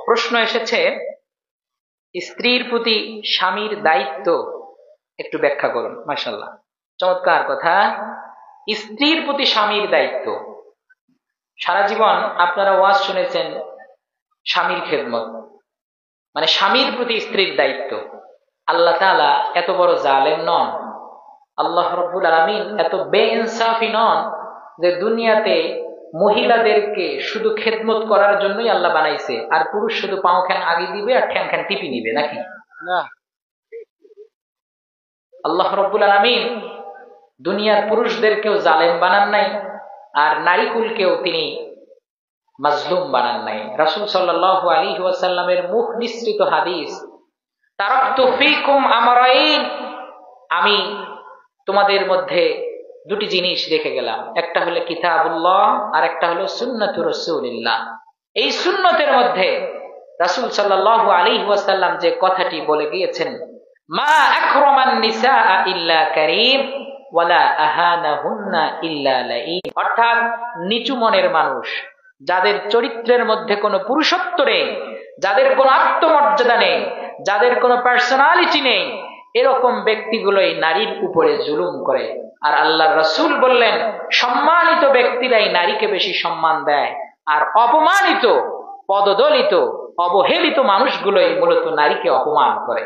প্রশ্ন এসেছে স্ত্রীর প্রতি স্বামীর দায়িত্ব একটু ব্যাখ্যা করুন। মাশাআল্লাহ, চমৎকার কথা। স্ত্রীর প্রতি স্বামীর দায়িত্ব, সারা জীবন আপনারা ওয়াজ শুনেছেন স্বামীর খেদমত, মানে স্বামীর প্রতি স্ত্রীর দায়িত্ব। আল্লাহ তাআলা এত বড় জালেম নন, আল্লাহ রাব্বুল আলামিন এত বেইনসাফি নন যে দুনিয়াতে মহিলাদেরকে শুধু খেদমত করার জন্যই আল্লাহ বানাইছে, আর পুরুষ শুধু পাও খ্যান আগে দিবে আর ঠ্যাং খ্যান টিপি নিবে, নাকি না? আল্লাহ রাব্বুল আলামিন দুনিয়ার পুরুষদেরকেও জালেম বানান নাই, আর নারীকুলকেও তিনি মাজলুম বানান নাই। রাসূল সাল্লাল্লাহু আলাইহি ওয়াসাল্লামের মুখ নিঃসৃত হাদিস, তারাকতু ফীকুম আমরাইন, আমি তোমাদের মধ্যে দুটি জিনিস রেখে গেলাম, একটা হলো কিতাবুল্লাহ আর একটা হলো সুন্নাতু রাসূলিল্লাহ। এই সুন্নতের মধ্যে রাসূল সাল্লাল্লাহু আলাইহি ওয়াসাল্লাম যে কথাটি বলে গিয়েছেন, মা আকরামান নিসাআ ইল্লা কারীম ওয়ালা আহানাহুন্না ইল্লা লাঈন, অর্থাৎ নিচু মনের মানুষ, যাদের চরিত্রের মধ্যে কোনো পুরুষত্ব নেই, যাদের কোনো আত্মমর্যাদা নেই, যাদের কোনো পার্সোনালিটি নেই, এরকম ব্যক্তিগুলোই নারীর উপরে জুলুম করে। আর আল্লাহর রাসূল বললেন, সম্মানিত ব্যক্তিরাই নারীকে বেশি সম্মান দেয়, আর অপমানিত, পদদলিত, অবহেলিত মানুষগুলোই মূলত নারীকে অপমান করে।